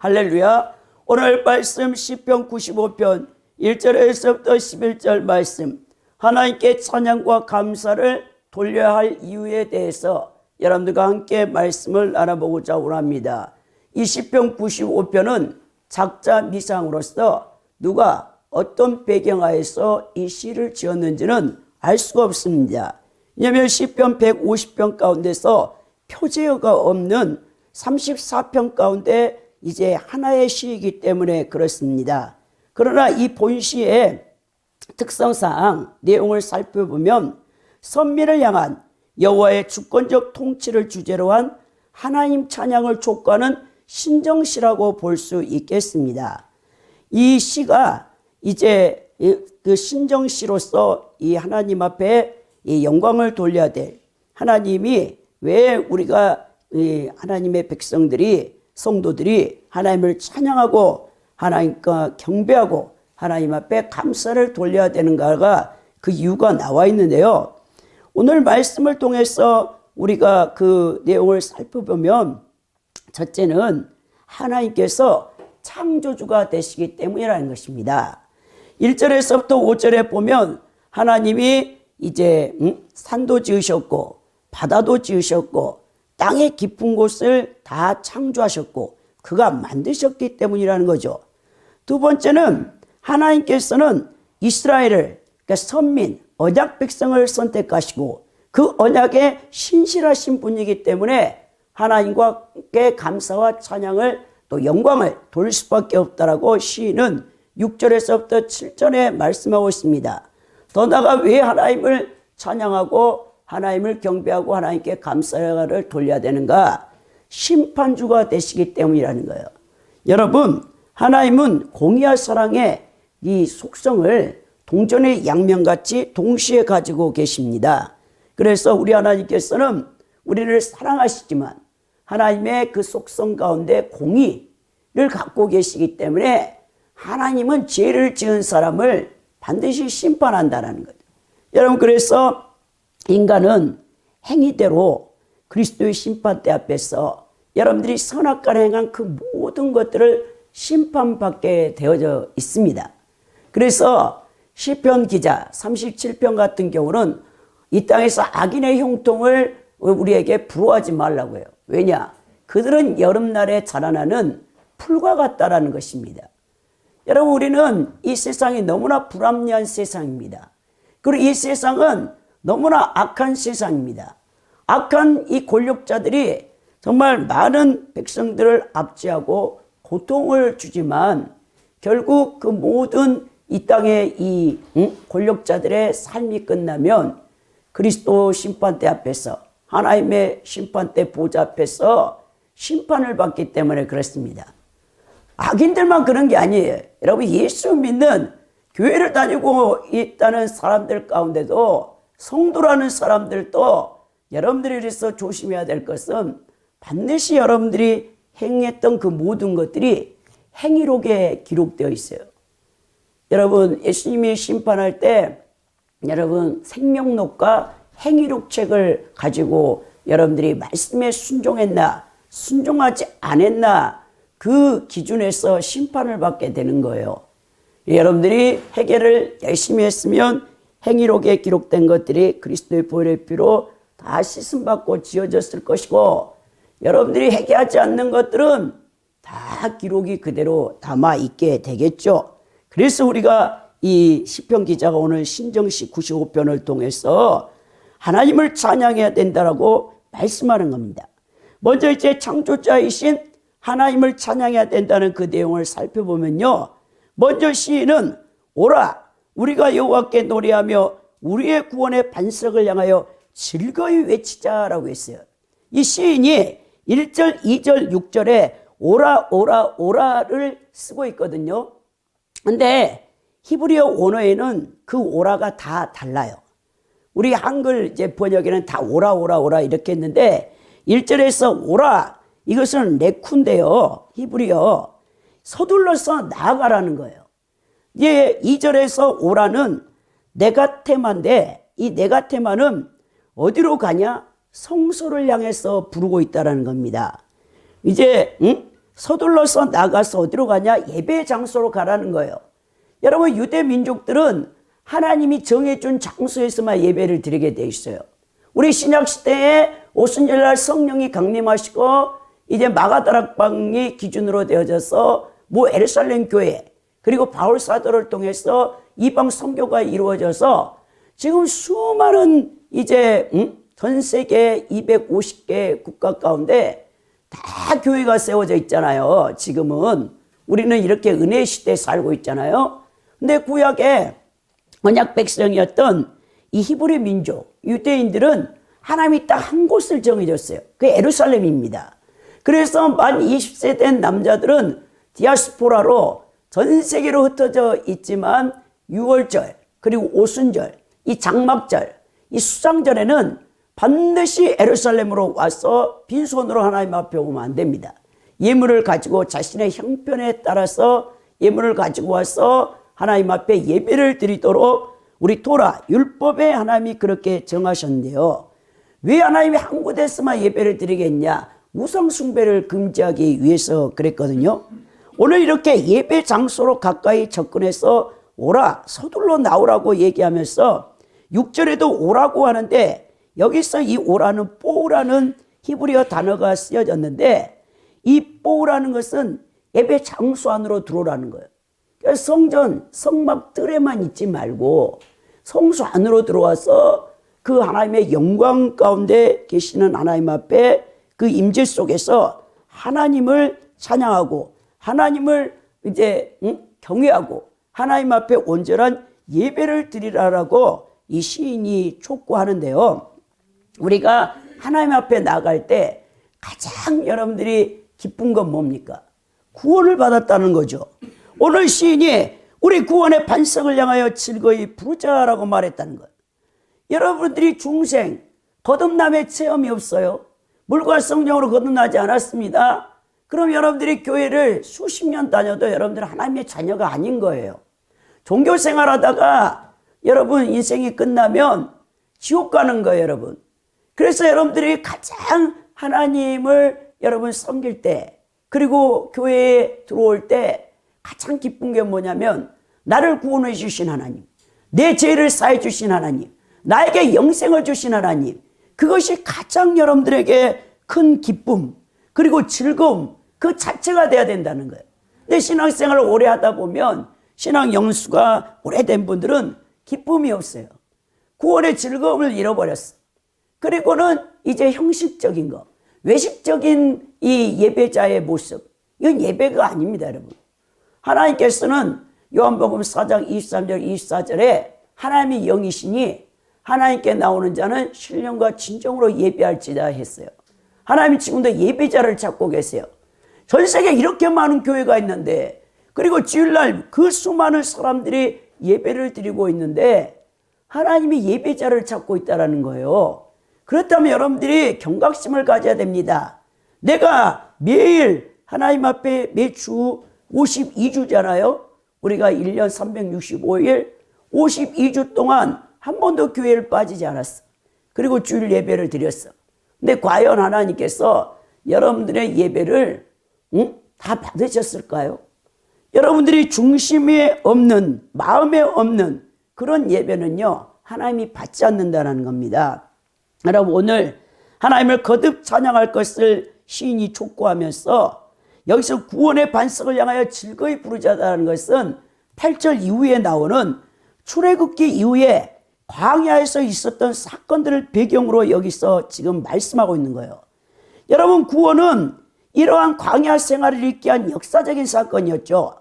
할렐루야. 오늘 말씀 시편 95편 1절에서부터 11절 말씀, 하나님께 찬양과 감사를 돌려야 할 이유에 대해서 여러분들과 함께 말씀을 나눠보고자 원합니다. 이 시편 95편은 작자 미상으로서 누가 어떤 배경하에서 이 시를 지었는지는 알 수가 없습니다. 왜냐하면 시편 150편 가운데서 표제어가 없는 34편 가운데 이제 하나의 시이기 때문에 그렇습니다. 그러나 이 본시의 특성상 내용을 살펴보면 선민을 향한 여호와의 주권적 통치를 주제로 한 하나님 찬양을 촉구하는 신정시라고 볼 수 있겠습니다. 이 시가 이제 그 신정시로서 이 하나님 앞에 이 영광을 돌려야 될, 하나님이 왜 우리가 이 하나님의 백성들이, 성도들이 하나님을 찬양하고 하나님과 경배하고 하나님 앞에 감사를 돌려야 되는가가 그 이유가 나와 있는데요. 오늘 말씀을 통해서 우리가 그 내용을 살펴보면 첫째는 하나님께서 창조주가 되시기 때문이라는 것입니다. 1절에서부터 5절에 보면 하나님이 이제 산도 지으셨고 바다도 지으셨고 땅의 깊은 곳을 다 창조하셨고 그가 만드셨기 때문이라는 거죠. 두 번째는 하나님께서는 이스라엘을, 그러니까 선민, 언약 백성을 선택하시고 그 언약에 신실하신 분이기 때문에 하나님과 함께 감사와 찬양을 또 영광을 돌릴 수밖에 없다라고 시인은 6절에서부터 7절에 말씀하고 있습니다. 더 나아가 왜 하나님을 찬양하고 하나님을 경배하고 하나님께 감사를 돌려야 되는가? 심판주가 되시기 때문이라는 거예요. 여러분, 하나님은 공의와 사랑의 이 속성을 동전의 양면같이 동시에 가지고 계십니다. 그래서 우리 하나님께서는 우리를 사랑하시지만 하나님의 그 속성 가운데 공의를 갖고 계시기 때문에 하나님은 죄를 지은 사람을 반드시 심판한다는 거죠. 여러분, 그래서 인간은 행위대로 그리스도의 심판대 앞에서 여러분들이 선악과를 행한 그 모든 것들을 심판받게 되어져 있습니다. 그래서 시편 기자 37편 같은 경우는 이 땅에서 악인의 형통을 우리에게 부러워하지 말라고 해요. 왜냐? 그들은 여름날에 자라나는 풀과 같다라는 것입니다. 여러분, 우리는 이 세상이 너무나 불합리한 세상입니다. 그리고 이 세상은 너무나 악한 세상입니다. 악한 이 권력자들이 정말 많은 백성들을 압제하고 고통을 주지만 결국 그 모든 이 땅의 이 권력자들의 삶이 끝나면 그리스도 심판대 앞에서, 하나님의 심판대 보좌 앞에서 심판을 받기 때문에 그렇습니다. 악인들만 그런 게 아니에요. 여러분, 예수 믿는 교회를 다니고 있다는 사람들 가운데도, 성도라는 사람들도 여러분들이 그래서 조심해야 될 것은 반드시 여러분들이 행했던 그 모든 것들이 행위록에 기록되어 있어요. 여러분, 예수님이 심판할 때 여러분 생명록과 행위록 책을 가지고 여러분들이 말씀에 순종했나 순종하지 않았나 그 기준에서 심판을 받게 되는 거예요. 여러분들이 회개를 열심히 했으면 행위록에 기록된 것들이 그리스도의 보혈의 피로 다 씻음받고 지어졌을 것이고, 여러분들이 회개하지 않는 것들은 다 기록이 그대로 남아있게 되겠죠. 그래서 우리가 이 시편 기자가 오늘 신정시 95편을 통해서 하나님을 찬양해야 된다라고 말씀하는 겁니다. 먼저 이제 창조자이신 하나님을 찬양해야 된다는 그 내용을 살펴보면요, 먼저 시인은 오라 우리가 여호와께 노래하며 우리의 구원의 반석을 향하여 즐거이 외치자라고 했어요. 이 시인이 1절, 2절, 6절에 오라 오라 오라를 쓰고 있거든요. 근데 히브리어 원어에는 그 오라가 다 달라요. 우리 한글 이제 번역에는 다 오라 오라 오라 이렇게 했는데 1절에서 오라, 이것은 레쿠인데요. 히브리어 서둘러서 나아가라는 거예요. 이제 2절에서 오라는 네가테마인데 이 네가테마는 어디로 가냐? 성소를 향해서 부르고 있다는 겁니다. 이제 서둘러서 나가서 어디로 가냐? 예배 장소로 가라는 거예요. 여러분, 유대 민족들은 하나님이 정해준 장소에서만 예배를 드리게 돼 있어요. 우리 신약시대에 오순절날 성령이 강림하시고 이제 마가다락방이 기준으로 되어져서 에르살렘 교회 그리고 바울 사도를 통해서 이방 선교가 이루어져서 지금 수많은 이제 전 세계 250개 국가 가운데 다 교회가 세워져 있잖아요. 지금은 우리는 이렇게 은혜 시대에 살고 있잖아요. 근데 구약에 언약 백성이었던 이 히브리 민족 유대인들은 하나님이 딱 한 곳을 정해줬어요. 그게 예루살렘입니다. 그래서 만 20세 된 남자들은 디아스포라로 전 세계로 흩어져 있지만 6월절 그리고 오순절 이 장막절 이 수장절에는 반드시 예루살렘으로 와서 빈손으로 하나님 앞에 오면 안 됩니다. 예물을 가지고 자신의 형편에 따라서 예물을 가지고 와서 하나님 앞에 예배를 드리도록 우리 토라 율법에 하나님이 그렇게 정하셨는데요. 왜 하나님이 한 곳에서만 예배를 드리겠냐? 우상 숭배를 금지하기 위해서 그랬거든요. 오늘 이렇게 예배 장소로 가까이 접근해서 오라, 서둘러 나오라고 얘기하면서 6절에도 오라고 하는데 여기서 이 오라는 뽀우라는 히브리어 단어가 쓰여졌는데 이 뽀우라는 것은 예배 장소 안으로 들어오라는 거예요. 그러니까 성전, 성막 뜰에만 있지 말고 성소 안으로 들어와서 그 하나님의 영광 가운데 계시는 하나님 앞에 그 임재 속에서 하나님을 찬양하고 하나님을 이제 경외하고 하나님 앞에 온전한 예배를 드리라라고 이 시인이 촉구하는데요. 우리가 하나님 앞에 나갈 때 가장 여러분들이 기쁜 건 뭡니까? 구원을 받았다는 거죠. 오늘 시인이 우리 구원의 반석을 향하여 즐거이 부르자라고 말했다는 거예요. 여러분들이 중생 거듭남의 체험이 없어요. 물과 성령으로 거듭나지 않았습니다. 그럼 여러분들이 교회를 수십 년 다녀도 여러분들은 하나님의 자녀가 아닌 거예요. 종교 생활하다가 여러분 인생이 끝나면 지옥 가는 거예요, 여러분. 그래서 여러분들이 가장 하나님을 여러분 섬길 때 그리고 교회에 들어올 때 가장 기쁜 게 뭐냐면 나를 구원해 주신 하나님, 내 죄를 사해 주신 하나님, 나에게 영생을 주신 하나님, 그것이 가장 여러분들에게 큰 기쁨 그리고 즐거움 그 자체가 돼야 된다는 거예요. 근데 신앙생활을 오래 하다 보면 신앙 연수가 오래된 분들은 기쁨이 없어요. 구원의 즐거움을 잃어버렸어. 그리고는 이제 형식적인 거, 외식적인 이 예배자의 모습, 이건 예배가 아닙니다, 여러분. 하나님께서는 요한복음 4장 23절 24절에 하나님이 영이시니 하나님께 나오는 자는 신령과 진정으로 예배할지다 했어요. 하나님이 지금도 예배자를 찾고 계세요. 전 세계에 이렇게 많은 교회가 있는데 그리고 주일날 그 수많은 사람들이 예배를 드리고 있는데 하나님이 예배자를 찾고 있다는 거예요. 그렇다면 여러분들이 경각심을 가져야 됩니다. 내가 매일 하나님 앞에 매주 52주잖아요. 우리가 1년 365일 52주 동안 한 번도 교회를 빠지지 않았어. 그리고 주일 예배를 드렸어. 근데 과연 하나님께서 여러분들의 예배를 다 받으셨을까요? 여러분들이 중심에 없는, 마음에 없는 그런 예배는요, 하나님이 받지 않는다는 겁니다. 여러분, 오늘 하나님을 거듭 찬양할 것을 시인이 촉구하면서 여기서 구원의 반석을 향하여 즐거이 부르자라는 것은 8절 이후에 나오는 출애굽기 이후에 광야에서 있었던 사건들을 배경으로 여기서 지금 말씀하고 있는 거예요. 여러분, 구원은 이러한 광야 생활을 있게 한 역사적인 사건이었죠.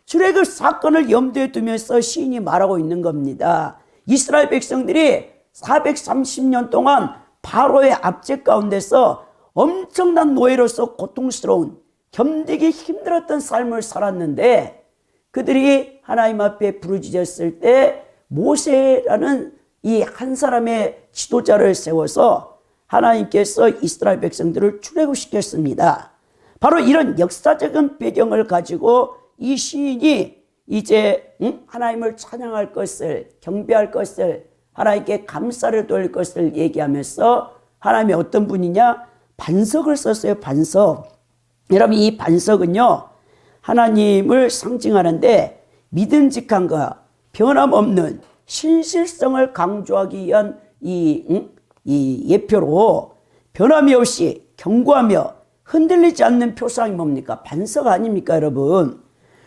출애굽 사건을 염두에 두면서 시인이 말하고 있는 겁니다. 이스라엘 백성들이 430년 동안 바로의 압제 가운데서 엄청난 노예로서 고통스러운 견디기 힘들었던 삶을 살았는데 그들이 하나님 앞에 부르짖었을 때 모세라는 이 한 사람의 지도자를 세워서 하나님께서 이스라엘 백성들을 출애굽시켰습니다. 바로 이런 역사적인 배경을 가지고 이 시인이 이제 하나님을 찬양할 것을, 경배할 것을, 하나님께 감사를 돌릴 것을 얘기하면서 하나님이 어떤 분이냐? 반석을 썼어요. 반석. 여러분 이 반석은요 하나님을 상징하는데 믿음직함과 변함없는 신실성을 강조하기 위한 이 예표로 변함이 없이 견고하며 흔들리지 않는 표상이 뭡니까? 반석 아닙니까 여러분?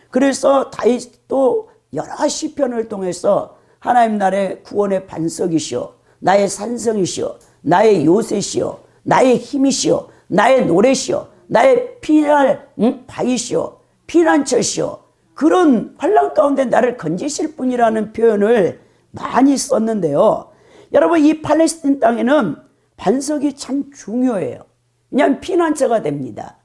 그래서 다윗도 여러 시편을 통해서 하나님 나라의 구원의 반석이시오, 나의 산성이시오, 나의 요새시오, 나의 힘이시오, 나의 노래시오, 나의 피할 바위시오, 피난처시오, 그런 환난 가운데 나를 건지실 분이라는 표현을 많이 썼는데요. 여러분 이 팔레스틴 땅에는 반석이 참 중요해요. 그냥 피난처가 됩니다.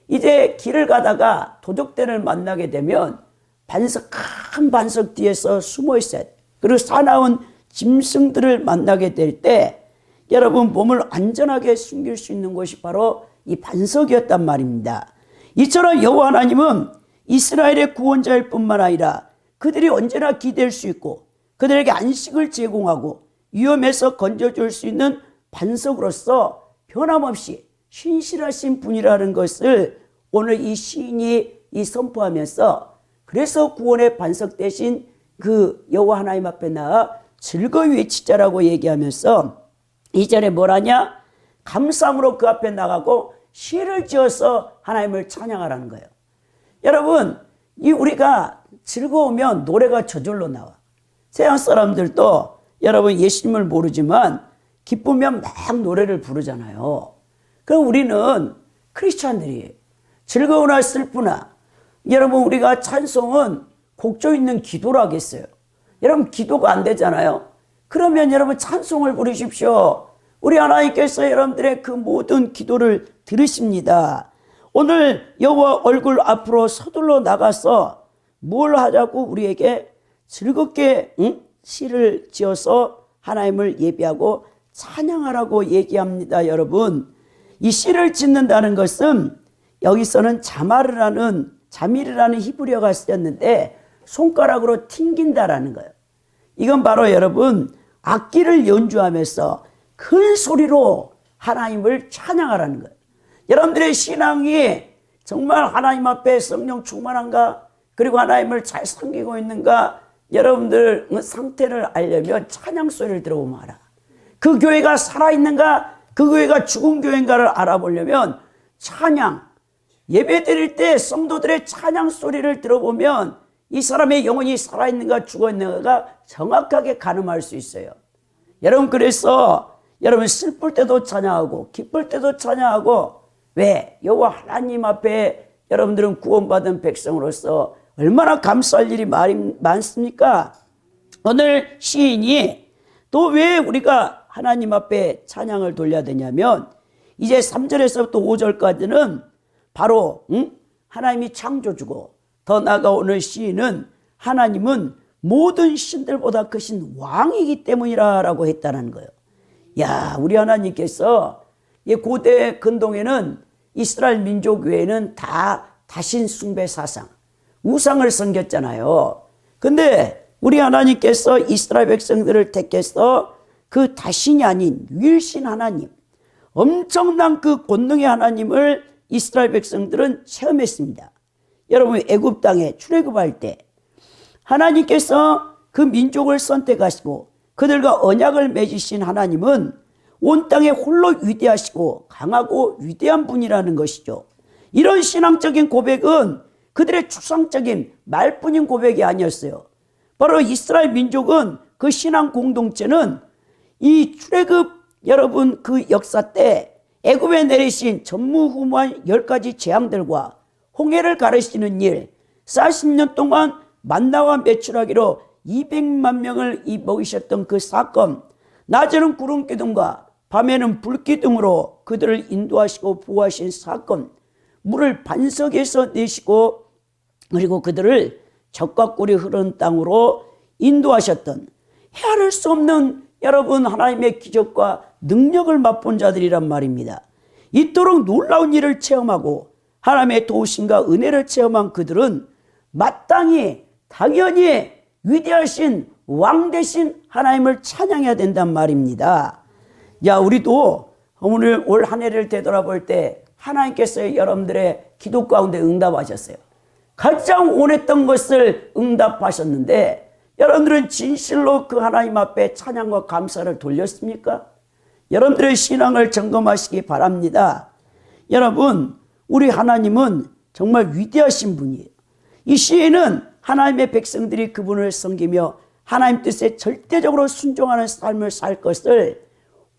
이제 길을 가다가 도적들을 만나게 되면 큰 반석 뒤에서 숨어 있어야 돼요. 그리고 사나운 짐승들을 만나게 될 때 여러분 몸을 안전하게 숨길 수 있는 곳이 바로 이 반석이었단 말입니다. 이처럼 여호와 하나님은 이스라엘의 구원자일 뿐만 아니라 그들이 언제나 기댈 수 있고 그들에게 안식을 제공하고 위험에서 건져줄 수 있는 반석으로서 변함없이 신실하신 분이라는 것을 오늘 이 시인이 선포하면서 그래서 구원의 반석 대신 그 여호와 하나님 앞에 나아 즐거이 외치자라고 얘기하면서 이 절에 뭐라냐? 감사함으로 그 앞에 나가고 시를 지어서 하나님을 찬양하라는 거예요. 여러분 우리가 즐거우면 노래가 저절로 나와. 세상 사람들도 여러분 예수님을 모르지만 기쁘면 막 노래를 부르잖아요. 그럼 우리는 크리스찬들이에요. 즐거우나 슬프나 여러분 우리가 찬송은 곡조 있는 기도로 하겠어요. 여러분 기도가 안 되잖아요. 그러면 여러분 찬송을 부르십시오. 우리 하나님께서 여러분들의 그 모든 기도를 들으십니다. 오늘 여호와 얼굴 앞으로 서둘러 나가서 뭘 하자고 우리에게 즐겁게 시를 지어서 하나님을 예배하고 찬양하라고 얘기합니다. 여러분 이 시를 짓는다는 것은 여기서는 자미르라는 히브리어가 쓰였는데 손가락으로 튕긴다라는 거예요. 이건 바로 여러분 악기를 연주하면서 큰 소리로 하나님을 찬양하라는 거예요. 여러분들의 신앙이 정말 하나님 앞에 성령 충만한가, 그리고 하나님을 잘 섬기고 있는가, 여러분들 상태를 알려면 찬양 소리를 들어보면 알아. 그 교회가 살아있는가, 그 교회가 죽은 교회인가를 알아보려면 찬양, 예배 드릴 때 성도들의 찬양 소리를 들어보면 이 사람의 영혼이 살아있는가 죽어있는가가 정확하게 가늠할 수 있어요. 여러분 그래서 여러분 슬플 때도 찬양하고 기쁠 때도 찬양하고, 왜? 여호와 하나님 앞에 여러분들은 구원받은 백성으로서 얼마나 감사할 일이 많습니까? 오늘 시인이 또 왜 우리가 하나님 앞에 찬양을 돌려야 되냐면 이제 3절에서부터 5절까지는 바로 하나님이 창조주고, 더 나아가 오늘 시인은 하나님은 모든 신들보다 크신 왕이기 때문이라고 했다는 거예요. 야, 우리 하나님께서 고대 근동에는 이스라엘 민족 외에는 다 다신 숭배 사상, 우상을 섬겼잖아요. 근데 우리 하나님께서 이스라엘 백성들을 택해서 그 다신이 아닌 유일신 하나님, 엄청난 그 권능의 하나님을 이스라엘 백성들은 체험했습니다. 여러분 애굽 땅에 출애굽할 때 하나님께서 그 민족을 선택하시고 그들과 언약을 맺으신 하나님은 온 땅에 홀로 위대하시고 강하고 위대한 분이라는 것이죠. 이런 신앙적인 고백은 그들의 추상적인 말뿐인 고백이 아니었어요. 바로 이스라엘 민족은 그 신앙 공동체는 이 출애굽 여러분 그 역사 때 애굽에 내리신 전무후무한 10가지 재앙들과 홍해를 가르시는 일, 40년 동안 만나와 매출하기로 200만 명을 먹이셨던 그 사건, 낮에는 구름 기둥과 밤에는 불 기둥으로 그들을 인도하시고 보호하신 사건, 물을 반석에서 내시고 그리고 그들을 젖과 꿀이 흐르는 땅으로 인도하셨던 헤아릴 수 없는 여러분 하나님의 기적과 능력을 맛본 자들이란 말입니다. 이토록 놀라운 일을 체험하고 하나님의 도우심과 은혜를 체험한 그들은 마땅히 당연히 위대하신 왕 대신 하나님을 찬양해야 된단 말입니다. 야, 우리도 오늘 올 한 해를 되돌아볼 때 하나님께서 여러분들의 기도 가운데 응답하셨어요. 가장 원했던 것을 응답하셨는데 여러분들은 진실로 그 하나님 앞에 찬양과 감사를 돌렸습니까? 여러분들의 신앙을 점검하시기 바랍니다. 여러분, 우리 하나님은 정말 위대하신 분이에요. 이 시인은 하나님의 백성들이 그분을 섬기며 하나님 뜻에 절대적으로 순종하는 삶을 살 것을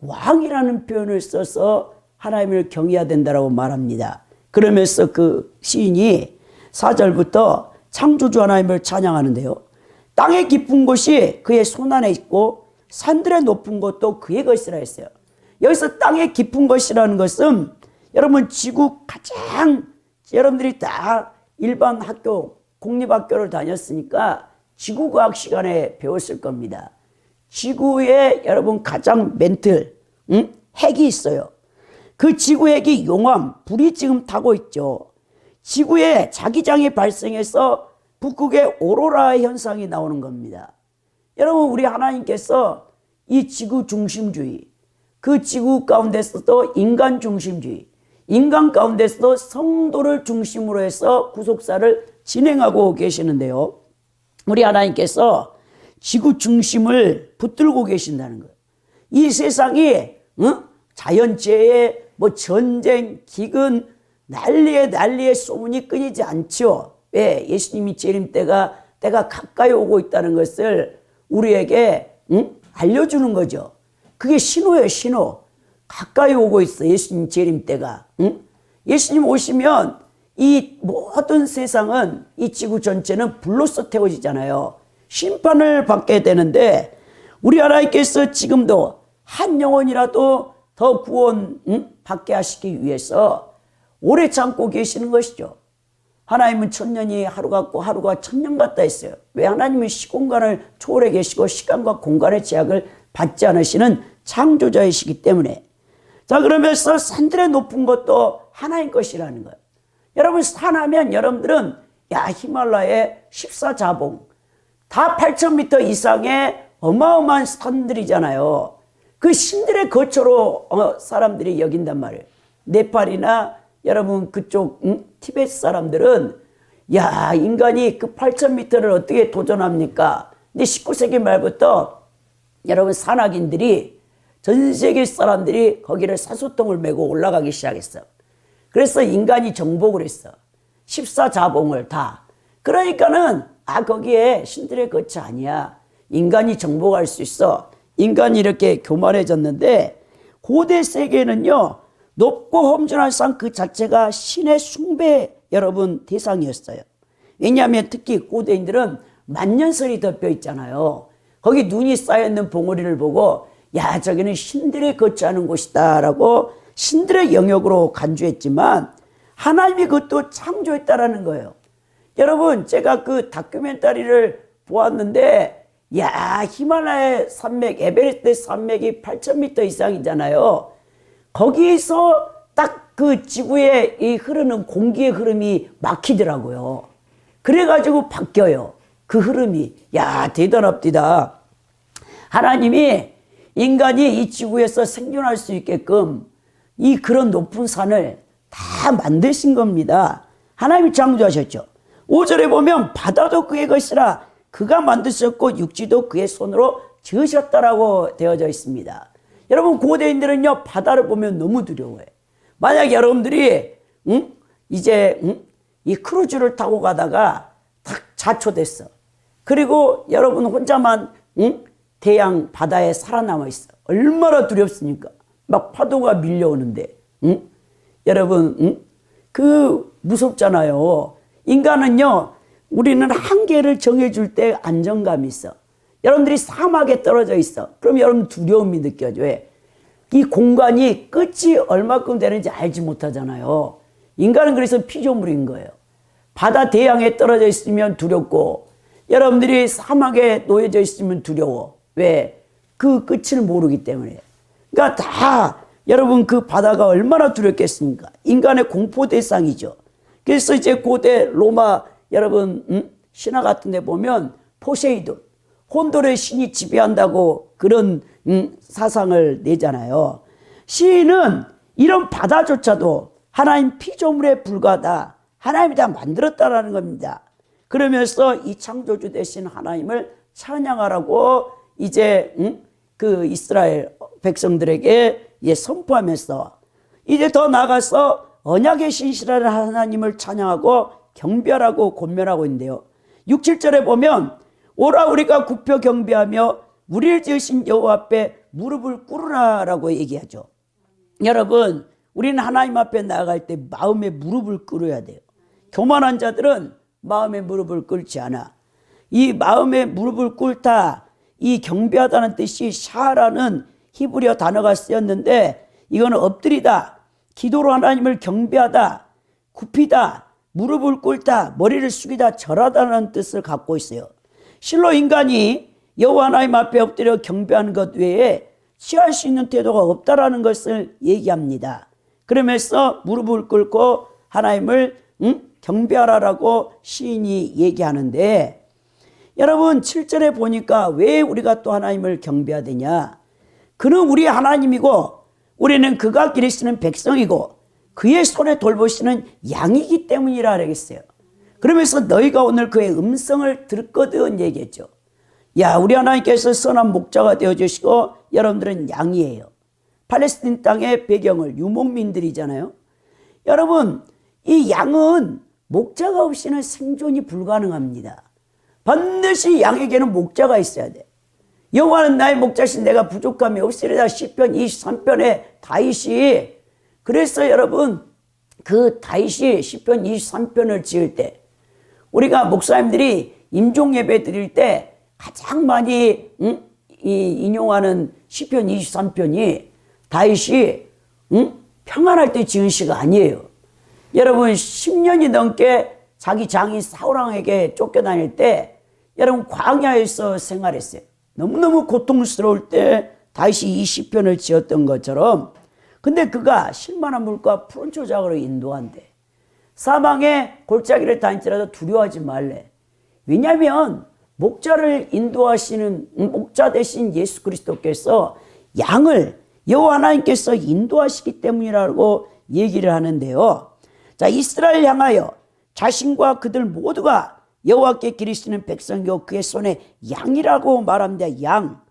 왕이라는 표현을 써서 하나님을 경외해야 된다고 말합니다. 그러면서 그 시인이 4절부터 창조주 하나님을 찬양하는데요. 땅의 깊은 곳이 그의 손안에 있고 산들의 높은 곳도 그의 것이라 했어요. 여기서 땅의 깊은 것이라는 것은 여러분 지구 가장 여러분들이 다 일반 학교 공립학교를 다녔으니까 지구과학 시간에 배웠을 겁니다. 지구에 여러분 가장 맨틀 핵이 있어요. 그 지구 핵이 용암 불이 지금 타고 있죠. 지구에 자기장이 발생해서 북극의 오로라 현상이 나오는 겁니다. 여러분 우리 하나님께서 이 지구 중심주의, 그 지구 가운데서도 인간 중심주의, 인간 가운데서도 성도를 중심으로 해서 구속사를 진행하고 계시는데요. 우리 하나님께서 지구 중심을 붙들고 계신다는 거예요. 이 세상이 자연재해, 전쟁, 기근, 난리에 소문이 끊이지 않죠. 왜? 예수님이 재림 때가 가까이 오고 있다는 것을 우리에게 알려주는 거죠. 그게 신호예요, 신호. 가까이 오고 있어, 예수님 재림 때가. 예수님 오시면 이 모든 세상은, 이 지구 전체는 불로써 태워지잖아요. 심판을 받게 되는데 우리 하나님께서 지금도 한 영혼이라도 더 구원 받게 하시기 위해서 오래 참고 계시는 것이죠. 하나님은 천년이 하루 같고 하루가 천년 같다 했어요. 왜? 하나님은 시공간을 초월해 계시고 시간과 공간의 제약을 받지 않으시는 창조자이시기 때문에. 자, 그러면서 산들의 높은 것도 하나님 것이라는 거예요. 여러분 산하면 여러분들은 히말라야의 14자봉 다 8,000m 이상의 어마어마한 산들이잖아요. 그 신들의 거처로 사람들이 여긴단 말이에요. 네팔이나 여러분 그쪽 티베트 사람들은 인간이 그 8,000m를 어떻게 도전합니까? 근데 19세기 말부터 여러분 산악인들이 전 세계 사람들이 거기를 산소통을 메고 올라가기 시작했어. 그래서 인간이 정복을 했어. 14자봉을 다. 그러니까는 거기에 신들의 거처 아니야. 인간이 정복할 수 있어. 인간이 이렇게 교만해졌는데 고대 세계는요. 높고 험준한 산 그 자체가 신의 숭배 여러분 대상이었어요. 왜냐하면 특히 고대인들은 만년설이 덮여 있잖아요. 거기 눈이 쌓여있는 봉우리를 보고 저기는 신들의 거처하는 곳이다 라고 신들의 영역으로 간주했지만 하나님이 그것도 창조했다라는 거예요. 여러분 제가 그 다큐멘터리를 보았는데 히말라야 산맥 에베레스트 산맥이 8,000m 이상이잖아요. 거기서 딱 그 지구에 이 흐르는 공기의 흐름이 막히더라고요. 그래가지고 바뀌어요. 그 흐름이. 대단합니다. 하나님이 인간이 이 지구에서 생존할 수 있게끔 이 그런 높은 산을 다 만드신 겁니다. 하나님이 창조하셨죠. 5절에 보면 바다도 그의 것이라 그가 만드셨고 육지도 그의 손으로 지으셨다라고 되어져 있습니다. 여러분 고대인들은요 바다를 보면 너무 두려워해. 만약 여러분들이 이 크루즈를 타고 가다가 딱 자초됐어. 그리고 여러분 혼자만 대양 바다에 살아남아 있어. 얼마나 두렵습니까? 막 파도가 밀려오는데 여러분 그 무섭잖아요. 인간은요 우리는 한계를 정해줄 때 안정감이 있어. 여러분들이 사막에 떨어져 있어. 그럼 여러분 두려움이 느껴져. 왜? 이 공간이 끝이 얼마큼 되는지 알지 못하잖아요. 인간은 그래서 피조물인 거예요. 바다 대양에 떨어져 있으면 두렵고 여러분들이 사막에 놓여져 있으면 두려워. 왜? 그 끝을 모르기 때문에. 그러니까 다 여러분 그 바다가 얼마나 두렵겠습니까? 인간의 공포 대상이죠. 그래서 이제 고대 로마 여러분 신화 같은 데 보면 포세이돈 혼돈의 신이 지배한다고 그런 사상을 내잖아요. 시인은 이런 바다조차도 하나님 피조물에 불과하다. 하나님이 다 만들었다라는 겁니다. 그러면서 이 창조주 되신 하나님을 찬양하라고 이제 그 이스라엘 백성들에게 선포하면서 이제 더 나아가서 언약의 신실한 하나님을 찬양하고 경배하라고 권면하고 있는데요. 6, 7절에 보면 오라 우리가 굽혀 경배하며 우리를 지으신 여호와 앞에 무릎을 꿇으라라고 얘기하죠. 여러분, 우리는 하나님 앞에 나아갈 때 마음에 무릎을 꿇어야 돼요. 교만한 자들은 마음에 무릎을 꿇지 않아. 이 마음에 무릎을 꿇다, 이 경배하다는 뜻이 샤라는 히브리어 단어가 쓰였는데 이거는 엎드리다, 기도로 하나님을 경배하다, 굽히다, 무릎을 꿇다, 머리를 숙이다, 절하다는 뜻을 갖고 있어요. 실로 인간이 여호와 하나님 앞에 엎드려 경배하는 것 외에 취할 수 있는 태도가 없다라는 것을 얘기합니다. 그러면서 무릎을 꿇고 하나님을 경배하라라고 시인이 얘기하는데, 여러분 7절에 보니까 왜 우리가 또 하나님을 경배해야 되냐? 그는 우리 하나님이고 우리는 그가 기르시는 백성이고 그의 손에 돌보시는 양이기 때문이라 그러겠어요. 그러면서 너희가 오늘 그의 음성을 들었거든 얘기했죠. 야, 우리 하나님께서 선한 목자가 되어주시고 여러분들은 양이에요. 팔레스틴 땅의 배경을 유목민들이잖아요. 여러분, 이 양은 목자가 없이는 생존이 불가능합니다. 반드시 양에게는 목자가 있어야 돼. 여호와는 나의 목자신 내가 부족함이 없으리라. 시편 23편에 다윗이, 그래서 여러분 그 다윗이 시편 23편을 지을 때 우리가 목사님들이 임종 예배 드릴 때 가장 많이 인용하는 시편 23편이 다윗이 평안할 때 지은 시가 아니에요. 여러분 10년이 넘게 자기 장인 사울왕에게 쫓겨다닐 때 여러분 광야에서 생활했어요. 너무너무 고통스러울 때 다윗이 이 시편을 지었던 것처럼, 근데 그가 실만한 물과 푸른 초장으로 인도한대. 사방에 골짜기를 다닐지라도 두려워하지 말래. 왜냐하면 목자를 인도하시는 목자 대신 예수 그리스도께서 양을 여호와 하나님께서 인도하시기 때문이라고 얘기를 하는데요. 자, 이스라엘 향하여 자신과 그들 모두가 여호와께 기르시는 백성이요 그의 손에 양이라고 말합니다. 양.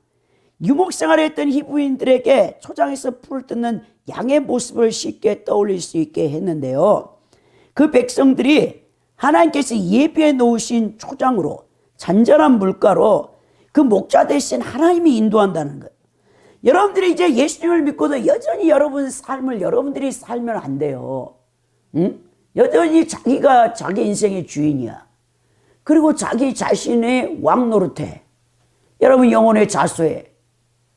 유목생활을 했던 히브리인들에게 초장에서 풀을 뜯는 양의 모습을 쉽게 떠올릴 수 있게 했는데요. 그 백성들이 하나님께서 예비해 놓으신 초장으로 잔잔한 물가로 그 목자 대신 하나님이 인도한다는 거예요. 여러분들이 이제 예수님을 믿고도 여전히 여러분 삶을 여러분들이 살면 안 돼요. 응? 여전히 자기가 자기 인생의 주인이야. 그리고 자기 자신의 왕 노릇해. 여러분 영혼의 자수해.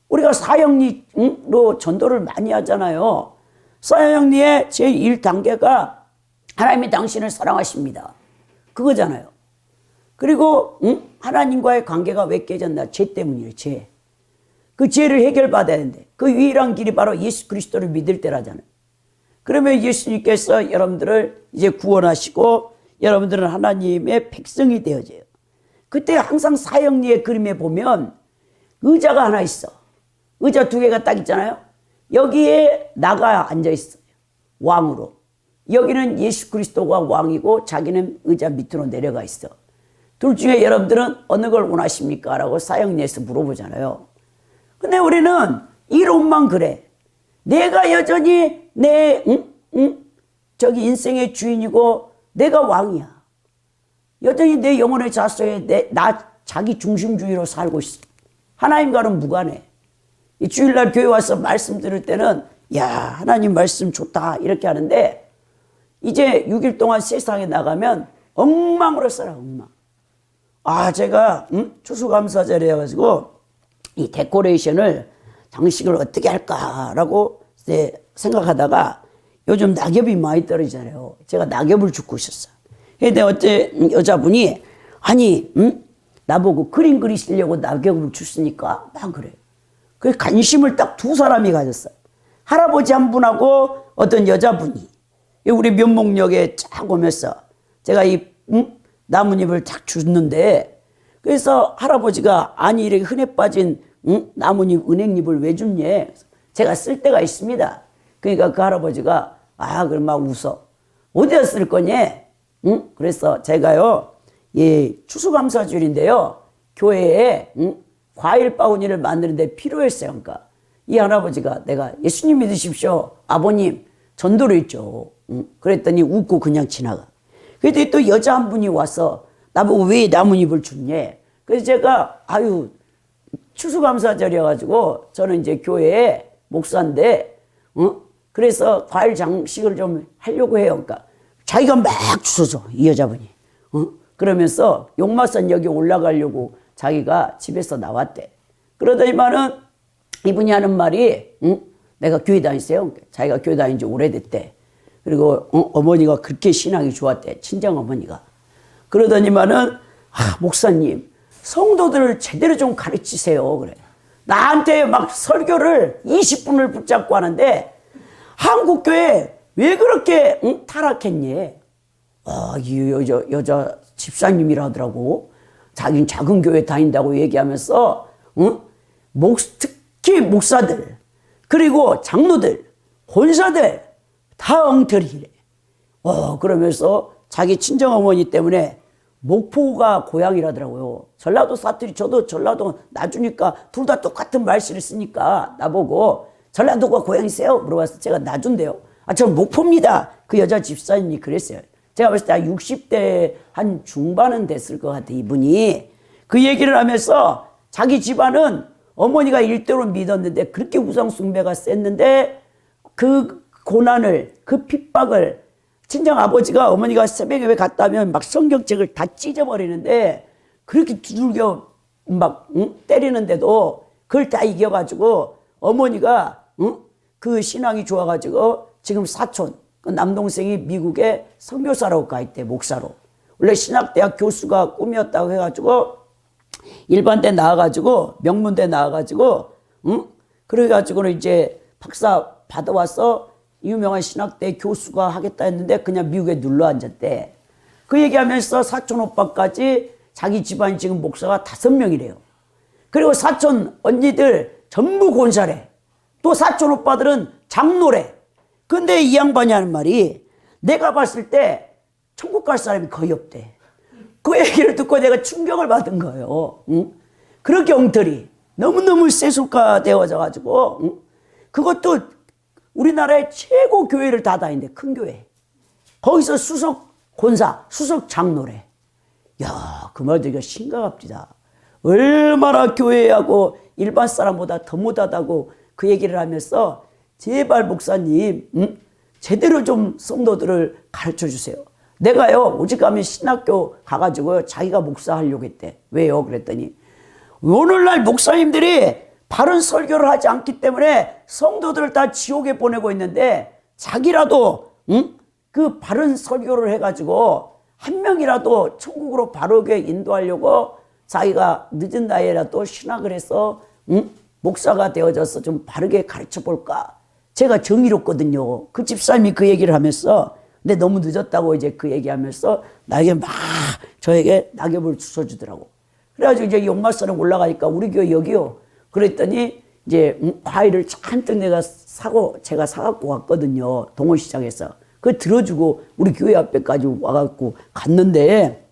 우리가 사형리로 전도를 많이 하잖아요. 사형리의 제1단계가 하나님이 당신을 사랑하십니다. 그거잖아요. 그리고 하나님과의 관계가 왜 깨졌나? 죄 때문이에요. 죄. 그 죄를 해결받아야 되는데 그 유일한 길이 바로 예수 그리스도를 믿을 때라잖아요. 그러면 예수님께서 여러분들을 이제 구원하시고 여러분들은 하나님의 백성이 되어져요. 그때 항상 사형리의 그림에 보면 의자가 하나 있어. 의자 2개가 딱 있잖아요. 여기에 나가 앉아 있어요. 왕으로. 여기는 예수 그리스도가 왕이고 자기는 의자 밑으로 내려가 있어. 둘 중에 여러분들은 어느 걸 원하십니까? 라고 사형리에서 물어보잖아요. 근데 우리는 이 롬만 그래. 내가 여전히 내 저기 인생의 주인이고 내가 왕이야. 여전히 내 영혼의 자소에 나 자기 중심주의로 살고 있어. 하나님과는 무관해. 이 주일날 교회 와서 말씀 들을 때는 야, 하나님 말씀 좋다 이렇게 하는데 이제 6일 동안 세상에 나가면 엉망으로 살아. 엉망. 아, 제가 추수감사절에 해가지고 이 데코레이션을 장식을 어떻게 할까라고 생각하다가 요즘 낙엽이 많이 떨어지잖아요. 제가 낙엽을 줍고 있었어요. 근데 어째 여자분이 아니 나보고 그림 그리시려고 낙엽을 줬으니까 막 그래요. 그 관심을 딱 2사람이 가졌어요. 할아버지 한 분하고 어떤 여자분이 우리 면목역에 쫙 오면서 제가 이 나뭇잎을 딱 줬는데, 그래서 할아버지가 아니 이렇게 흔해 빠진 나뭇잎 은행잎을 왜 줬냐? 제가 쓸 데가 있습니다. 그러니까 그 할아버지가 그럼 막 웃어. 어디다 쓸 거니? 응? 그래서 제가요, 추수감사절인데요, 교회에, 과일 바구니를 만드는데 필요했어요. 그러니까 이 할아버지가 내가 예수님 믿으십시오. 아버님, 전도를 했죠. 그랬더니 웃고 그냥 지나가. 그랬더니 또 여자 한 분이 와서 나보고 왜 나뭇잎을 줬냐. 그래서 제가, 추수감사절이어가지고 저는 이제 교회에 목사인데, 그래서 과일 장식을 좀 하려고 해요. 그러니까 자기가 막 주워줘, 이 여자분이. 그러면서 용마산 여기 올라가려고 자기가 집에서 나왔대. 그러더니만은 이분이 하는 말이, 내가 교회 다니세요? 자기가 교회 다닌 지 오래됐대. 그리고 어머니가 그렇게 신앙이 좋았대. 친정 어머니가. 그러더니만은 목사님, 성도들을 제대로 좀 가르치세요. 그래. 나한테 막 설교를 20분을 붙잡고 하는데 한국교회 왜 그렇게 타락했니? 이 여자 집사님이라 하더라고. 자기는 작은 교회 다닌다고 얘기하면서 특히 목사들 그리고 장로들 권사들 다 엉터리래. 그러면서 자기 친정어머니 때문에 목포가 고향이라더라고요. 전라도 사투리. 저도 전라도 나주니까 둘 다 똑같은 말씨를 쓰니까 나보고 전라도가 고향이세요? 물어봤을 때 제가 나주인데요. 저는 목포입니다. 그 여자 집사님이 그랬어요. 제가 봤을 때 60대 한 중반은 됐을 것 같아. 이분이 그 얘기를 하면서 자기 집안은 어머니가 일대로 믿었는데 그렇게 우상 숭배가 셌는데 그 고난을, 그 핍박을 친정 아버지가 어머니가 새벽에 왜 갔다면 막 성경책을 다 찢어버리는데 그렇게 두들겨 막 때리는데도 그걸 다 이겨가지고 어머니가 그 신앙이 좋아가지고 지금 사촌 그 남동생이 미국에 선교사라고 가 있대. 목사로. 원래 신학대학 교수가 꿈이었다고 해가지고 일반대 나와가지고 명문대 나와가지고 그래가지고는 이제 박사 받아와서 유명한 신학대 교수가 하겠다 했는데 그냥 미국에 눌러 앉았대. 그 얘기하면서 사촌 오빠까지 자기 집안이 지금 목사가 5명이래요. 그리고 사촌 언니들 전부 권사래. 또 사촌 오빠들은 장로래. 근데 이 양반이 하는 말이 내가 봤을 때 천국 갈 사람이 거의 없대. 그 얘기를 듣고 내가 충격을 받은 거예요. 그렇게 엉터리. 너무너무 세속화되어져가지고 그것도 우리나라의 최고 교회를 다 다닌대. 큰 교회. 거기서 수석 권사, 수석 장로래. 야, 그 말 되게 심각합니다. 얼마나 교회하고 일반 사람보다 더 못하다고 그 얘기를 하면서 제발 목사님 제대로 좀 성도들을 가르쳐 주세요. 내가요 오직하면 신학교 가가지고 자기가 목사하려고 했대. 왜요? 그랬더니 오늘날 목사님들이 바른 설교를 하지 않기 때문에 성도들을 다 지옥에 보내고 있는데 자기라도 그 바른 설교를 해가지고 한 명이라도 천국으로 바르게 인도하려고 자기가 늦은 나이에라도 신학을 해서 목사가 되어져서 좀 바르게 가르쳐 볼까. 제가 정의롭거든요. 그 집사님이 그 얘기를 하면서 근데 너무 늦었다고 이제 그 얘기하면서 나에게 막 저에게 낙엽을 주워주더라고. 그래가지고 이제 용마산에 올라가니까 우리 교회 여기요. 그랬더니 이제 과일을 잔뜩 제가 사갖고 왔거든요. 동호시장에서. 그걸 들어주고 우리 교회 앞에까지 와갖고 갔는데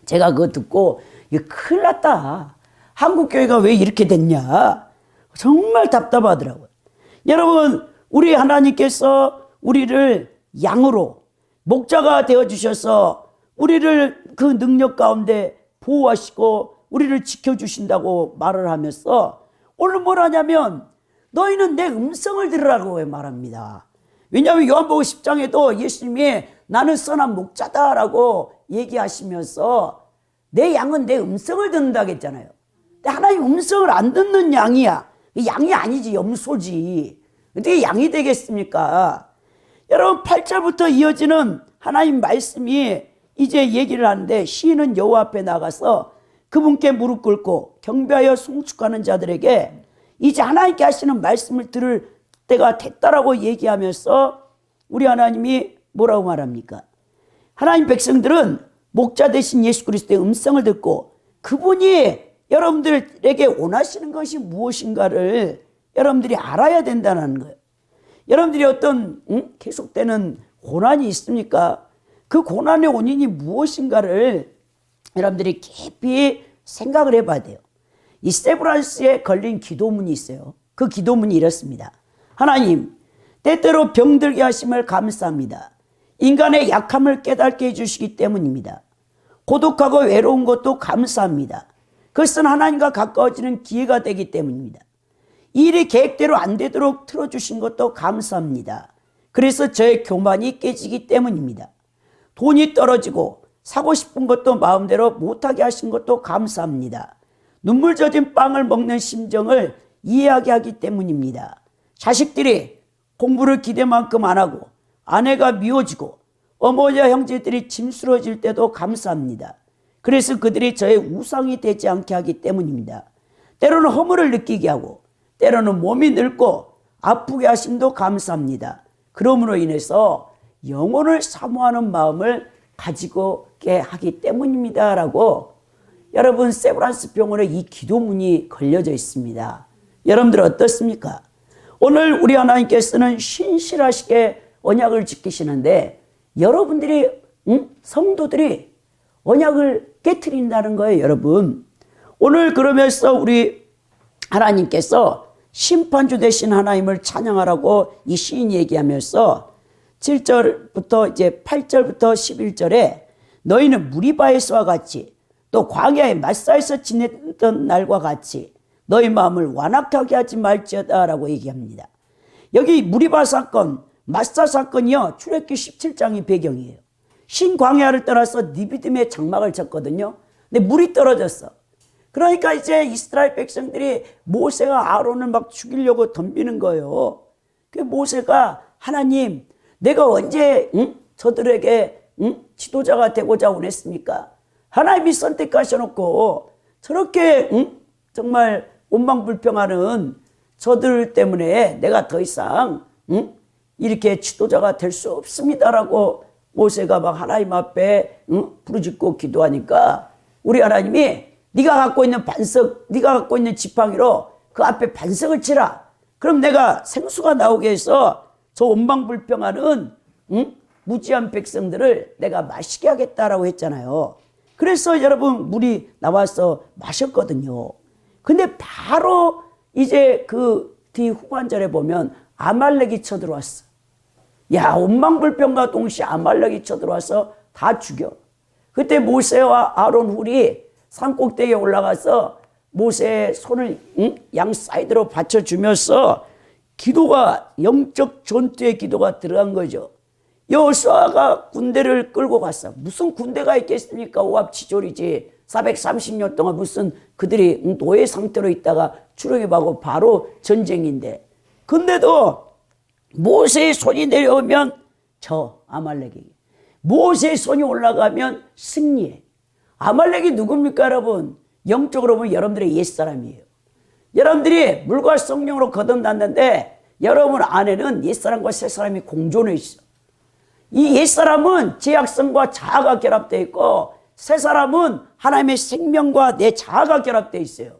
제가 그거 듣고 이거 큰일 났다. 한국 교회가 왜 이렇게 됐냐. 정말 답답하더라고요. 여러분, 우리 하나님께서 우리를 양으로 목자가 되어주셔서 우리를 그 능력 가운데 보호하시고 우리를 지켜주신다고 말을 하면서 오늘 뭘 하냐면 너희는 내 음성을 들으라고 말합니다. 왜냐하면 요한복음 10장에도 예수님이 나는 선한 목자다라고 얘기하시면서 내 양은 내 음성을 듣는다고 했잖아요. 근데 하나님 음성을 안 듣는 양이야. 양이 아니지, 염소지. 어떻게 양이 되겠습니까? 여러분 8절부터 이어지는 하나님 말씀이 이제 얘기를 하는데 시인은 여호와 앞에 나가서 그분께 무릎 꿇고 경배하여 송축하는 자들에게 이제 하나님께 하시는 말씀을 들을 때가 됐다라고 얘기하면서 우리 하나님이 뭐라고 말합니까? 하나님 백성들은 목자 되신 예수 그리스도의 음성을 듣고 그분이 여러분들에게 원하시는 것이 무엇인가를 여러분들이 알아야 된다는 거예요. 여러분들이 어떤 계속되는 고난이 있습니까? 그 고난의 원인이 무엇인가를 여러분들이 깊이 생각을 해봐야 돼요. 이 세브란스에 걸린 기도문이 있어요. 그 기도문이 이렇습니다. 하나님, 때때로 병들게 하심을 감사합니다. 인간의 약함을 깨닫게 해주시기 때문입니다. 고독하고 외로운 것도 감사합니다. 그것은 하나님과 가까워지는 기회가 되기 때문입니다. 이 일이 계획대로 안 되도록 틀어주신 것도 감사합니다. 그래서 저의 교만이 깨지기 때문입니다. 돈이 떨어지고 사고 싶은 것도 마음대로 못하게 하신 것도 감사합니다. 눈물 젖은 빵을 먹는 심정을 이해하게 하기 때문입니다. 자식들이 공부를 기대만큼 안 하고 아내가 미워지고 어머니와 형제들이 짐스러워질 때도 감사합니다. 그래서 그들이 저의 우상이 되지 않게 하기 때문입니다. 때로는 허물을 느끼게 하고 때로는 몸이 늙고 아프게 하심도 감사합니다. 그러므로 인해서 영혼을 사모하는 마음을 가지게 하기 때문입니다. 라고 여러분 세브란스 병원에 이 기도문이 걸려져 있습니다. 여러분들 어떻습니까? 오늘 우리 하나님께서는 신실하시게 언약을 지키시는데 여러분들이 성도들이 언약을 깨트린다는 거예요. 여러분 오늘 그러면서 우리 하나님께서 심판주 되신 하나님을 찬양하라고 이 시인이 얘기하면서 7절부터 이제 8절부터 11절에 너희는 무리바에서와 같이 또 광야의 마사에서 지냈던 날과 같이 너희 마음을 완악하게 하지 말지어다 라고 얘기합니다. 여기 무리바 사건, 마사 사건이요 출애굽기 17장이 배경이에요. 신광야를 떠나서 니비딤의 장막을 쳤거든요. 근데 물이 떨어졌어. 그러니까 이제 이스라엘 백성들이 모세가 아론을 막 죽이려고 덤비는 거예요. 그 모세가 하나님 내가 언제 저들에게 지도자가 되고자 원했습니까? 하나님이 선택하셔놓고 저렇게 정말 원망불평하는 저들 때문에 내가 더 이상 이렇게 지도자가 될 수 없습니다라고 모세가 막 하나님 앞에 부르짖고 기도하니까 우리 하나님이 네가 갖고 있는 반석, 네가 갖고 있는 지팡이로 그 앞에 반석을 치라. 그럼 내가 생수가 나오게 해서 저 원망불평하는 무지한 백성들을 내가 마시게 하겠다라고 했잖아요. 그래서 여러분 물이 나와서 마셨거든요. 근데 바로 이제 그 뒤 후반절에 보면 아말렉이 쳐들어왔어. 야, 원망불평과 동시에 아말렉이 쳐들어와서 다 죽여. 그때 모세와 아론 훌이 산 꼭대기에 올라가서 모세의 손을 양 사이드로 받쳐주면서 기도가 영적 전투의 기도가 들어간 거죠. 여호수아가 군대를 끌고 갔어. 무슨 군대가 있겠습니까? 오합지졸이지. 430년 동안 무슨 그들이 노예 상태로 있다가 출애굽하고 바로 전쟁인데. 근데도 모세의 손이 내려오면 저 아말렉이. 모세의 손이 올라가면 승리해. 아말렉이 누굽니까 여러분? 영적으로 보면 여러분들의 옛사람이에요. 여러분들이 물과 성령으로 거듭났는데 여러분 안에는 옛사람과 새사람이 공존해 있어. 이 옛사람은 죄악성과 자아가 결합되어 있고 새사람은 하나님의 생명과 내 자아가 결합되어 있어요.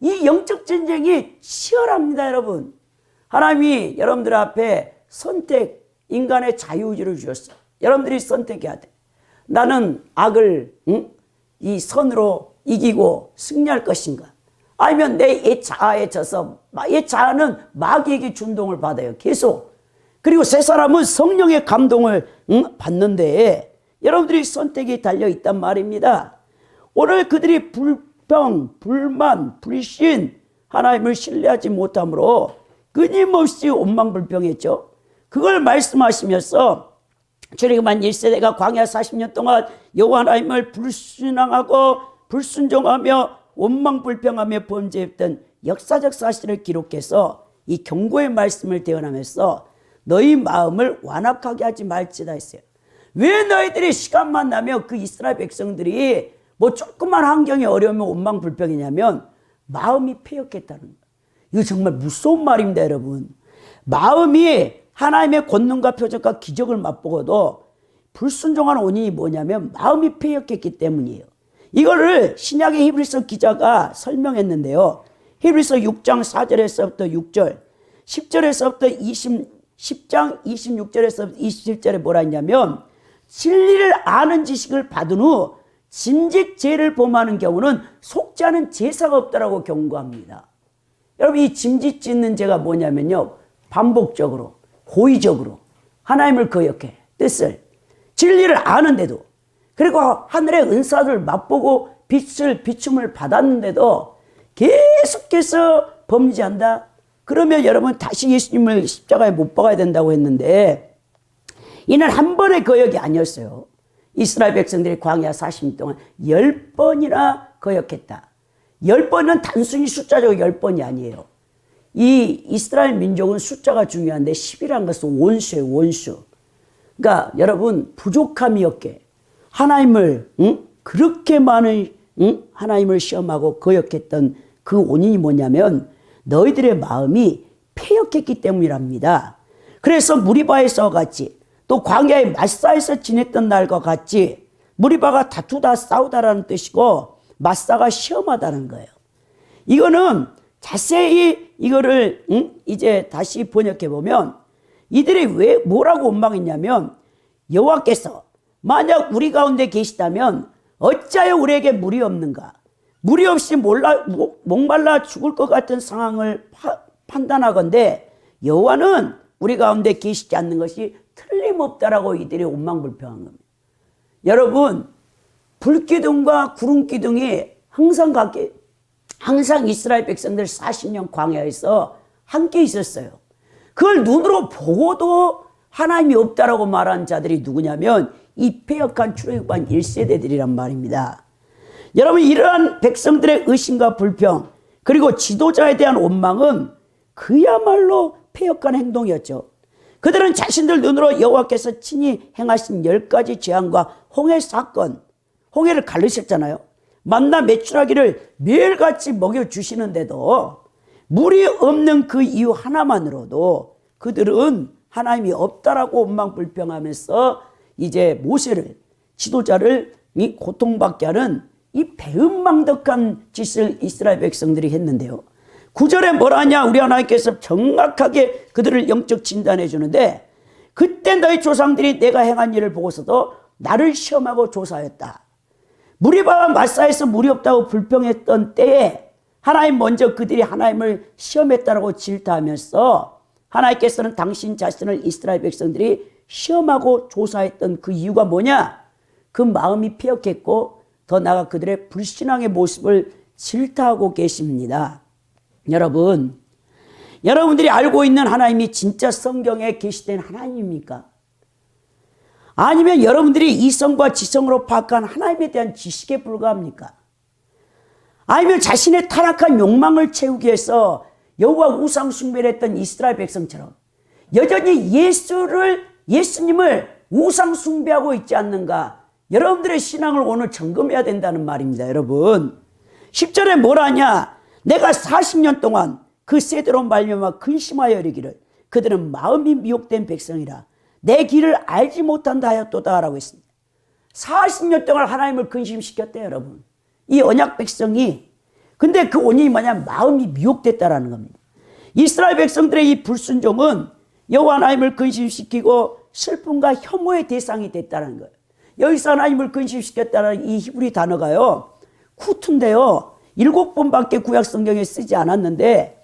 이 영적 전쟁이 치열합니다. 여러분 하나님이 여러분들 앞에 선택, 인간의 자유의지를 주셨어. 여러분들이 선택해야 돼. 나는 악을 이 선으로 이기고 승리할 것인가? 아니면 내 옛 자아에 져서 옛 자아는 마귀에게 준동을 받아요. 계속. 그리고 새 사람은 성령의 감동을 받는데 여러분들이 선택이 달려있단 말입니다. 오늘 그들이 불평, 불만, 불신, 하나님을 신뢰하지 못함으로 끊임없이 원망불평했죠. 그걸 말씀하시면서 출애굽한 1세대가 광야 40년 동안 여호와 하나님을 불신앙하고 불순종하며 원망불평하며 범죄했던 역사적 사실을 기록해서 이 경고의 말씀을 대언하면서 너희 마음을 완악하게 하지 말지다 했어요. 왜 너희들이 시간만 나면 그 이스라엘 백성들이 뭐 조그만 환경이 어려우면 원망불평이냐면 마음이 패역했다는 거예요. 이거 정말 무서운 말입니다 여러분. 마음이 하나님의 권능과 표적과 기적을 맛보고도 불순종하는 원인이 뭐냐면 마음이 패역했기 때문이에요. 이거를 신약의 히브리서 기자가 설명했는데요. 히브리서 6장 4절에서부터 6절, 10절에서부터 10장 26절에서 27절에 뭐라 했냐면 진리를 아는 지식을 받은 후 짐짓 죄를 범하는 경우는 속지 않은 제사가 없다라고 경고합니다. 여러분 이 짐짓 짓는 죄가 뭐냐면요. 반복적으로 고의적으로 하나님을 거역해 뜻을 진리를 아는데도 그리고 하늘의 은사를 맛보고 비춤을 받았는데도 계속해서 범죄한다. 그러면 여러분 다시 예수님을 십자가에 못 박아야 된다고 했는데 이는 한 번의 거역이 아니었어요. 이스라엘 백성들이 광야 40년 동안 10번이나 거역했다. 10번은 단순히 숫자적으로 10번이 아니에요. 이 이스라엘 민족은 숫자가 중요한데 10이라는 것은 원수예요. 원수. 그러니까 여러분 부족함이었기에 하나님을 그렇게 많은 하나님을 시험하고 거역했던 그 원인이 뭐냐면 너희들의 마음이 패역했기 때문이랍니다. 그래서 무리바에서 같이 또 광야의 마사에서 지냈던 날과 같이 무리바가 다투다 싸우다라는 뜻이고 마사가 시험하다는 거예요. 이거는 자세히 이거를 이제 다시 번역해 보면 이들이 왜 뭐라고 원망했냐면 여호와께서 만약 우리 가운데 계시다면 어찌하여 우리에게 물이 없는가? 물이 없이 목말라 죽을 것 같은 상황을 판단하건대 여호와는 우리 가운데 계시지 않는 것이 틀림없다라고 이들이 원망불평한 겁니다. 여러분 불기둥과 구름기둥이 항상 이스라엘 백성들 40년 광야에서 함께 있었어요. 그걸 눈으로 보고도 하나님이 없다라고 말한 자들이 누구냐면 이 패역한 출애굽한 1세대들이란 말입니다. 여러분 이러한 백성들의 의심과 불평 그리고 지도자에 대한 원망은 그야말로 패역한 행동이었죠. 그들은 자신들 눈으로 여호와께서 친히 행하신 10가지 재앙과 홍해 사건, 홍해를 가르쳤잖아요. 만나 메추라기를 매일같이 먹여주시는데도 물이 없는 그 이유 하나만으로도 그들은 하나님이 없다라고 원망불평하면서 이제 모세를 지도자를 이 고통받게 하는 이 배은망덕한 짓을 이스라엘 백성들이 했는데요. 9절에 뭐라 하냐? 우리 하나님께서 정확하게 그들을 영적 진단해 주는데 그때 너희 조상들이 내가 행한 일을 보고서도 나를 시험하고 조사했다. 무리바와 마사에서 물이 없다고 불평했던 때에 하나님 먼저 그들이 하나님을 시험했다라고 질타하면서 하나님께서는 당신 자신을 이스라엘 백성들이 시험하고 조사했던 그 이유가 뭐냐? 그 마음이 패역했고 더 나아가 그들의 불신앙의 모습을 질타하고 계십니다. 여러분들이 알고 있는 하나님이 진짜 성경에 계시된 하나님입니까? 아니면 여러분들이 이성과 지성으로 파악한 하나님에 대한 지식에 불과합니까? 아니면 자신의 타락한 욕망을 채우기 위해서 여호와 우상 숭배를 했던 이스라엘 백성처럼 여전히 예수님을 우상 숭배하고 있지 않는가? 여러분들의 신앙을 오늘 점검해야 된다는 말입니다. 여러분 10절에 뭐라 하냐? 내가 40년 동안 그 세대로 말미암아 근심하여 이르기를 그들은 마음이 미혹된 백성이라 내 길을 알지 못한다 하였도다 라고 했습니다. 40년 동안 하나님을 근심시켰대요. 여러분 이 언약 백성이. 근데 그 원인이 뭐냐면 마음이 미혹됐다라는 겁니다. 이스라엘 백성들의 이 불순종은 여호와 하나님을 근심시키고 슬픔과 혐오의 대상이 됐다는 거예요. 여기서 하나님을 근심시켰다는 이 히브리 단어가요 쿠트인데요 7번밖에 구약 성경에 쓰지 않았는데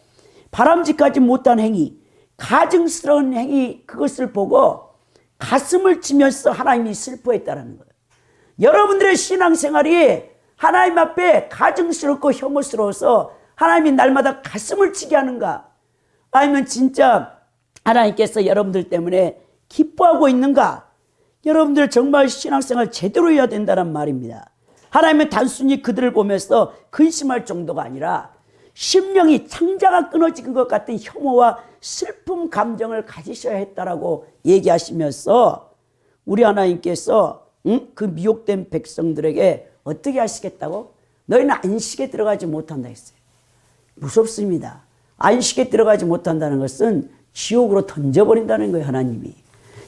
바람직하지 못한 행위, 가증스러운 행위 그것을 보고 가슴을 치면서 하나님이 슬퍼했다는 거예요. 여러분들의 신앙생활이 하나님 앞에 가증스럽고 혐오스러워서 하나님이 날마다 가슴을 치게 하는가? 아니면 진짜 하나님께서 여러분들 때문에 기뻐하고 있는가? 여러분들 정말 신앙생활 제대로 해야 된다는 말입니다. 하나님은 단순히 그들을 보면서 근심할 정도가 아니라 심령이 창자가 끊어진 것 같은 혐오와 슬픔 감정을 가지셔야 했다라고 얘기하시면서 우리 하나님께서 그 미혹된 백성들에게 어떻게 하시겠다고? 너희는 안식에 들어가지 못한다 했어요. 무섭습니다. 안식에 들어가지 못한다는 것은 지옥으로 던져버린다는 거예요. 하나님이.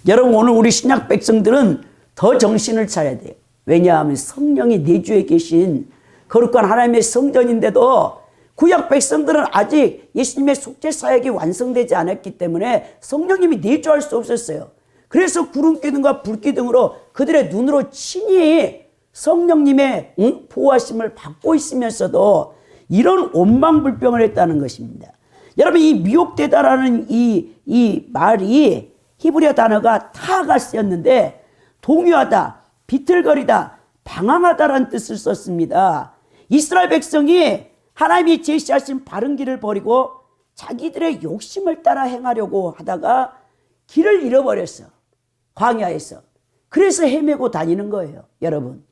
여러분 오늘 우리 신약 백성들은 더 정신을 차려야 돼요. 왜냐하면 성령이 내주에 계신 거룩한 하나님의 성전인데도 구약 백성들은 아직 예수님의 속죄 사역이 완성되지 않았기 때문에 성령님이 내주할 수 없었어요. 그래서 구름 기둥과 불 기둥으로 그들의 눈으로 친히 성령님의 보호하심을 받고 있으면서도 이런 원망불평을 했다는 것입니다. 여러분, 이 미혹되다라는 이 말이 히브리어 단어가 타가 쓰였는데 동요하다, 비틀거리다, 방황하다라는 뜻을 썼습니다. 이스라엘 백성이 하나님이 제시하신 바른 길을 버리고 자기들의 욕심을 따라 행하려고 하다가 길을 잃어버렸어. 광야에서. 그래서 헤매고 다니는 거예요, 여러분.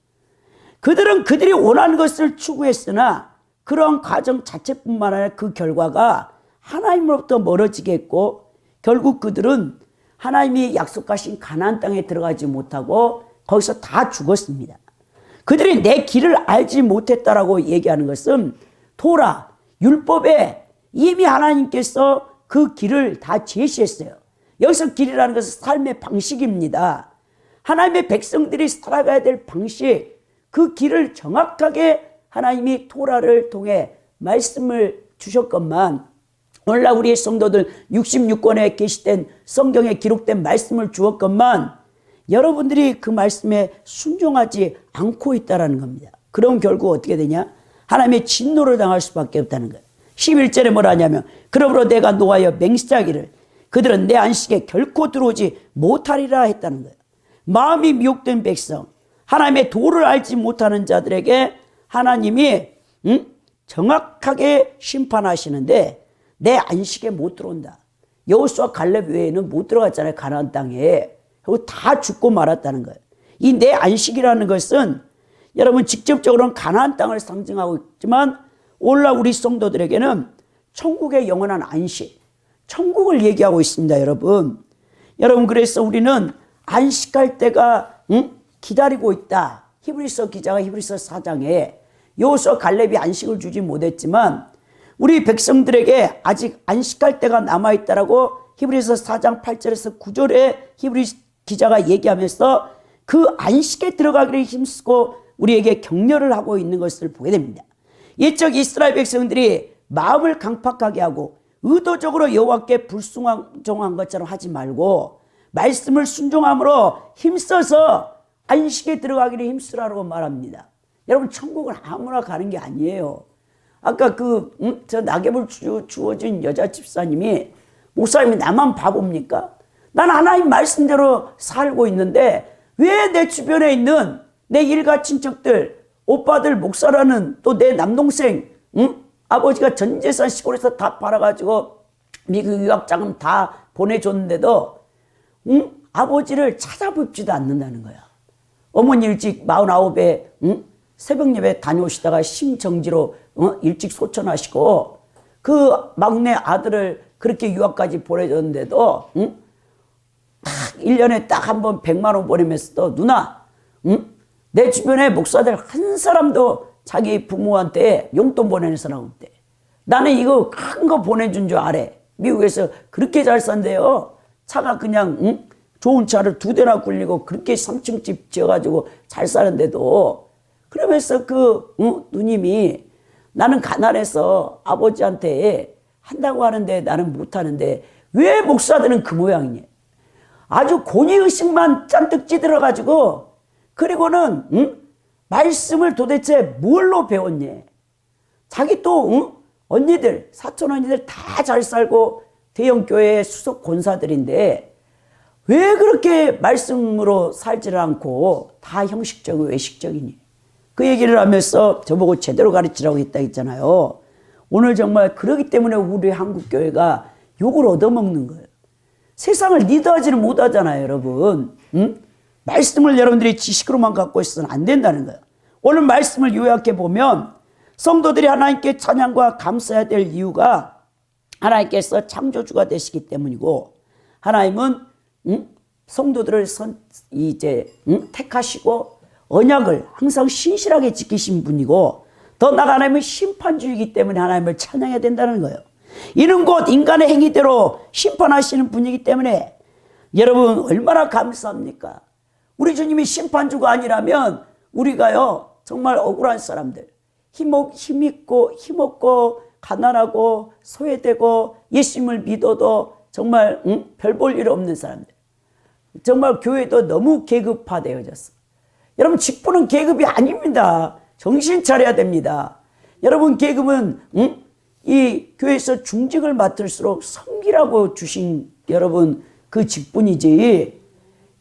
그들은 그들이 원하는 것을 추구했으나 그러한 과정 자체뿐만 아니라 그 결과가 하나님으로부터 멀어지게 했고 결국 그들은 하나님이 약속하신 가나안 땅에 들어가지 못하고 거기서 다 죽었습니다. 그들이 내 길을 알지 못했다라고 얘기하는 것은 토라, 율법에 이미 하나님께서 그 길을 다 제시했어요. 여기서 길이라는 것은 삶의 방식입니다. 하나님의 백성들이 살아가야 될 방식, 그 길을 정확하게 하나님이 토라를 통해 말씀을 주셨건만 오늘날 우리의 성도들 66권에 게시된 성경에 기록된 말씀을 주었건만 여러분들이 그 말씀에 순종하지 않고 있다는 겁니다. 그럼 결국 어떻게 되냐? 하나님의 진노를 당할 수밖에 없다는 거예요. 11절에 뭐라 하냐면 그러므로 내가 노하여 맹세하기를 그들은 내 안식에 결코 들어오지 못하리라 했다는 거예요. 마음이 미혹된 백성, 하나님의 도를 알지 못하는 자들에게 하나님이 정확하게 심판하시는데 내 안식에 못 들어온다. 여호수아 갈렙 외에는 못 들어갔잖아요. 가나안 땅에. 그리고 다 죽고 말았다는 거예요. 이 내 안식이라는 것은 여러분 직접적으로는 가나안 땅을 상징하고 있지만 오늘날 우리 성도들에게는 천국의 영원한 안식, 천국을 얘기하고 있습니다. 여러분 그래서 우리는 안식할 때가 기다리고 있다. 히브리서 기자가 히브리서 4장에 여호수아 갈렙이 안식을 주지 못했지만 우리 백성들에게 아직 안식할 때가 남아있다라고 히브리서 4장 8절에서 9절에 히브리 기자가 얘기하면서 그 안식에 들어가기를 힘쓰고 우리에게 격려를 하고 있는 것을 보게 됩니다. 옛적 이스라엘 백성들이 마음을 강팍하게 하고 의도적으로 여호와께 불순종한 것처럼 하지 말고 말씀을 순종함으로 힘써서 안식에 들어가기를 힘쓰라고 말합니다. 여러분 천국은 아무나 가는 게 아니에요. 아까 저 낙엽을 주워준 여자 집사님이 목사님이 나만 바보입니까? 난 하나님 말씀대로 살고 있는데 왜 내 주변에 있는 내 일가 친척들, 오빠들 목사라는 또 내 남동생, 아버지가 전 재산 시골에서 다 팔아가지고 미국 유학 자금 다 보내줬는데도 아버지를 찾아뵙지도 않는다는 거야. 어머니 일찍 49에 새벽 예배 다녀오시다가 심정지로 일찍 소천하시고 그 막내 아들을 그렇게 유학까지 보내줬는데도 딱 1년에 딱 한 번 100만 원 보내면서도 누나 내 주변에 목사들 한 사람도 자기 부모한테 용돈 보내는 사람 없대. 나는 이거 큰 거 보내준 줄 알아. 미국에서 그렇게 잘 산대요. 차가 그냥 좋은 차를 2대나 굴리고 그렇게 3층 집 지어가지고 잘 사는데도 그러면서 누님이 나는 가난해서 아버지한테 한다고 하는데 나는 못하는데 왜 목사들은 그 모양이냐. 아주 권위의식만 잔뜩 찌들어가지고 그리고는 말씀을 도대체 뭘로 배웠냐. 자기 또 언니들 사촌 언니들 다 잘 살고 대형교회 수석 권사들인데 왜 그렇게 말씀으로 살지를 않고 다 형식적이고 외식적이니. 그 얘기를 하면서 저보고 제대로 가르치라고 했다 했잖아요. 오늘 정말 그러기 때문에 우리 한국교회가 욕을 얻어먹는 거예요. 세상을 리드하지는 못하잖아요, 여러분. 말씀을 여러분들이 지식으로만 갖고 있어서는 안 된다는 거예요. 오늘 말씀을 요약해 보면 성도들이 하나님께 찬양과 감사해야 될 이유가 하나님께서 창조주가 되시기 때문이고 하나님은 성도들을 택하시고 언약을 항상 신실하게 지키신 분이고 더 나아가 하나님은 심판주이기 때문에 하나님을 찬양해야 된다는 거예요. 이는 곧 인간의 행위대로 심판하시는 분이기 때문에 여러분 얼마나 감사합니까? 우리 주님이 심판주가 아니라면 우리가요 정말 억울한 사람들 힘없고 가난하고 소외되고 예수님을 믿어도 정말 별 볼 일 없는 사람들. 정말 교회도 너무 계급화되어졌어. 여러분 직분은 계급이 아닙니다. 정신 차려야 됩니다. 여러분 계급은 이 교회에서 중직을 맡을수록 섬기라고 주신 여러분 그 직분이지,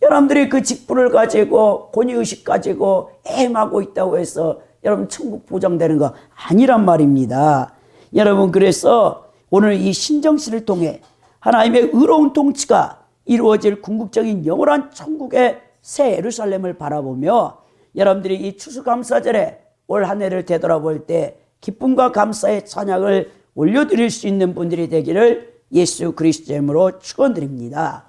여러분들이 그 직분을 가지고 권위의식 가지고 애임하고 있다고 해서 여러분 천국 보장되는 거 아니란 말입니다. 여러분 그래서 오늘 이 신정신을 통해 하나님의 의로운 통치가 이루어질 궁극적인 영원한 천국의 새 예루살렘을 바라보며 여러분들이 이 추수감사절에 올 한 해를 되돌아볼 때 기쁨과 감사의 찬양을 올려드릴 수 있는 분들이 되기를 예수 그리스도의 이름으로 축원드립니다.